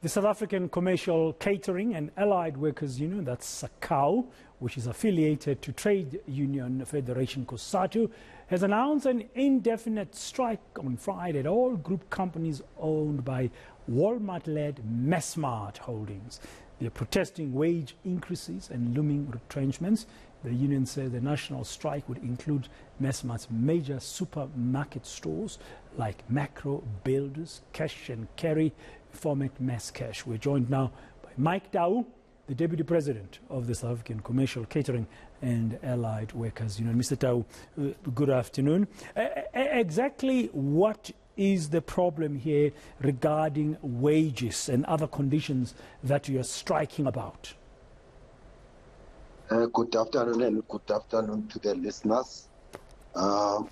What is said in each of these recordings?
The South African Commercial Catering and Allied Workers Union, that's Saccawu, which is affiliated to Trade Union Federation COSATU, has announced an indefinite strike on Friday at all group companies owned by Walmart-led Massmart Holdings. They are protesting wage increases and looming retrenchments. The union says the national strike would include Massmart's major supermarket stores like Macro, Builders, Cash and Carry, format Mass Cash. We're joined now by Mike Tau, the Deputy President of the South African Commercial Catering and Allied Workers Union. Mr. Tau, good afternoon. Exactly what is the problem here regarding wages and other conditions that you are striking about? Good afternoon and good afternoon to the listeners. The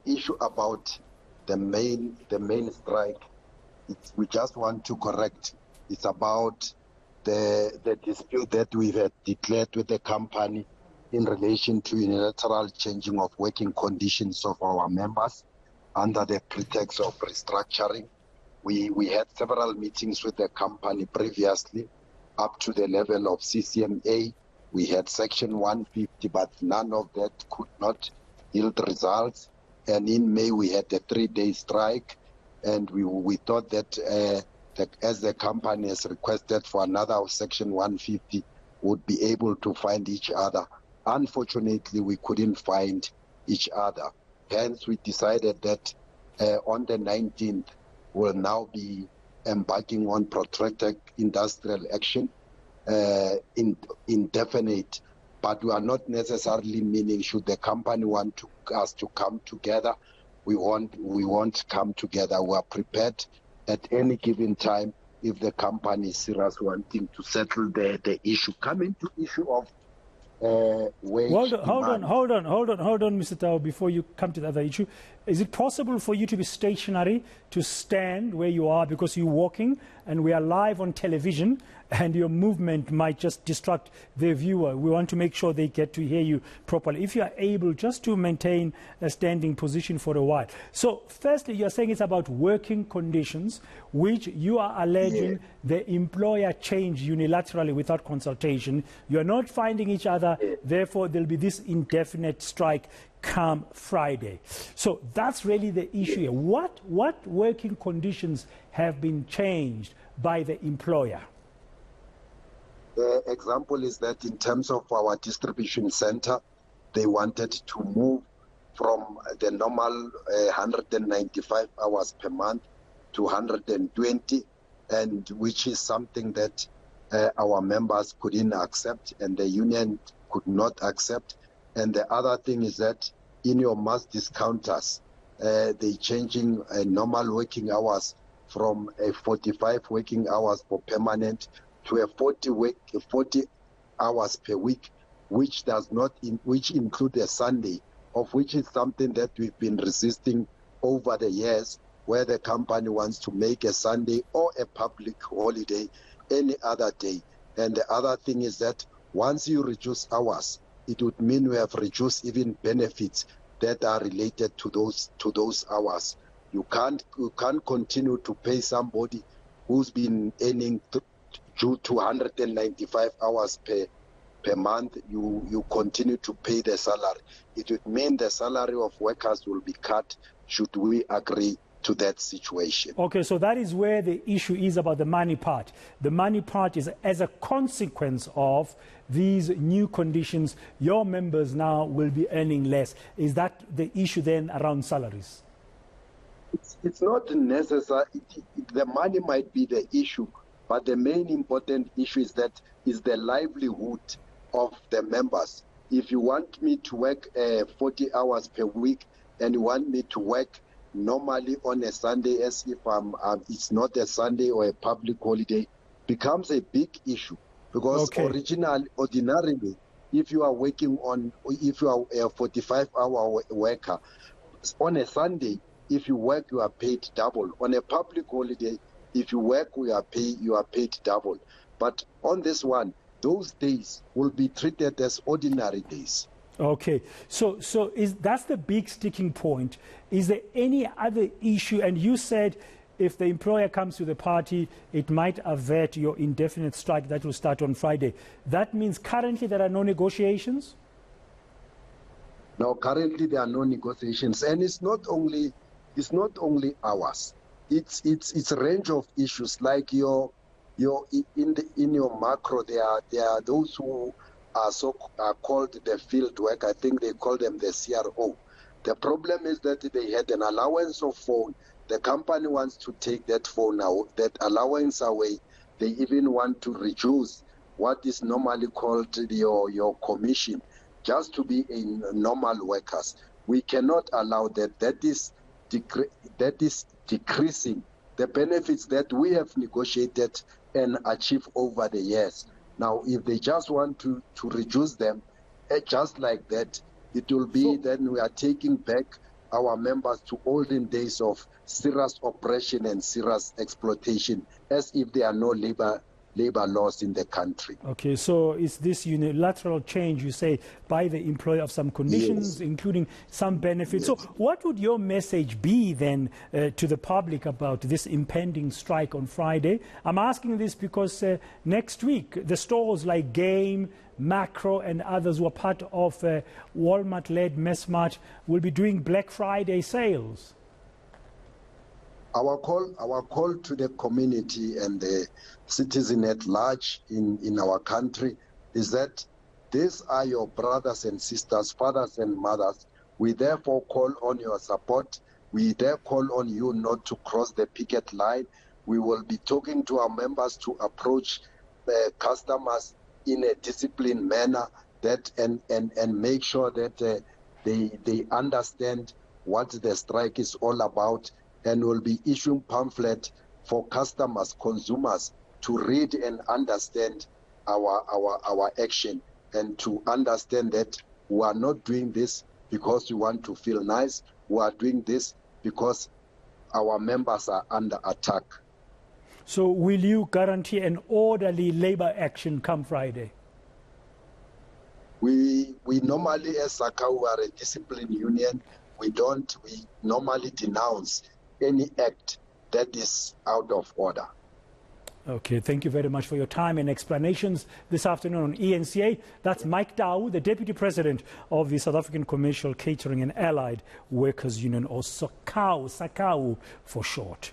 issue about the main strike, we just want to correct. It's about the dispute that we had declared with the company in relation to unilateral changing of working conditions of our members under the pretext of restructuring. We had several meetings with the company previously up to the level of CCMA. We had Section 150, but none of that could not yield results. And in May, we had a 3-day strike, and we thought that as the company has requested for another Section 150, would be able to find each other. Unfortunately, we couldn't find each other. Hence, we decided that on the 19th, we'll now be embarking on protracted industrial action, indefinite, but we are not necessarily meaning should the company want us to come together, we won't come together. We are prepared at any given time if the company is serious wanting to settle the issue. Coming to issue of wage Hold on, Mr. Tau, before you come to the other issue. Is it possible for you to be stationary, to stand where you are because you're walking and we are live on television and your movement might just distract the viewer? We want to make sure they get to hear you properly. If you are able just to maintain a standing position for a while. So firstly, you're saying it's about working conditions, which you are alleging the employer changed unilaterally without consultation. You're not finding each other, therefore there'll be this indefinite strike come Friday. So that's really the issue here. What working conditions have been changed by the employer? The example is that in terms of our distribution center, they wanted to move from the normal 195 hours per month to 120, and which is something that our members couldn't accept and the union could not accept. And the other thing is that in your mass discounters, they changing normal working hours from 45 working hours for permanent to a 40 hours per week, which include a Sunday, of which is something that we've been resisting over the years, where the company wants to make a Sunday or a public holiday any other day. And the other thing is that once you reduce hours, it would mean we have reduced even benefits that are related to those hours. You can't continue to pay somebody who's been earning due to 195 hours per month. You continue to pay the salary. It would mean the salary of workers will be cut should we agree to that situation. Okay, so that is where the issue is about the money part. The money part is as a consequence of these new conditions, your members now will be earning less. Is that the issue then around salaries? It's not necessary. The money might be the issue, but the main important issue is the livelihood of the members. If you want me to work 40 hours per week and you want me to work normally on a Sunday as if it's not a Sunday or a public holiday, becomes a big issue. Because ordinarily, if you are working if you are a 45-hour worker, on a Sunday, if you work, you are paid double. On a public holiday, if you work, you are paid double. But on this one, those days will be treated as ordinary days. Okay, so that's the big sticking point. Is there any other issue? And you said if the employer comes to the party, it might avert your indefinite strike that will start on Friday. That means currently there are no negotiations? No, currently there are no negotiations, and it's not only ours. It's a range of issues like in your macro. There are those who are called the field work. I think they call them the CRO. The problem is that they had an allowance of phone. The company wants to take that phone now, that allowance away. They even want to reduce what is normally called your commission, just to be in normal workers. We cannot allow that. That is decreasing the benefits that we have negotiated and achieved over the years. Now, if they just want to reduce them, just like that, it will be then we are taking back our members to olden days of serious oppression and serious exploitation, as if there are no labor laws in the country. Okay, so is this unilateral change, you say, by the employer of some conditions, yes, including some benefits? Yes. So what would your message be then to the public about this impending strike on Friday? I'm asking this because next week, the stores like Game, Macro and others who are part of Walmart-led Massmart will be doing Black Friday sales. Our call to the community and the citizen at large in our country is that these are your brothers and sisters, fathers and mothers. We therefore call on your support. We therefore call on you not to cross the picket line. We will be talking to our members to approach the customers in a disciplined manner that and make sure that they understand what the strike is all about, and will be issuing pamphlet for customers, consumers to read and understand our action, and to understand that we are not doing this because we want to feel nice. We are doing this because our members are under attack. So will you guarantee an orderly labor action come Friday? We normally, as Saccawu, are a disciplined union. We normally denounce any act that is out of order. Okay, thank you very much for your time and explanations this afternoon on eNCA. That's Mike Dow, the Deputy President of the South African Commercial Catering and Allied Workers Union, or Saccawu for short.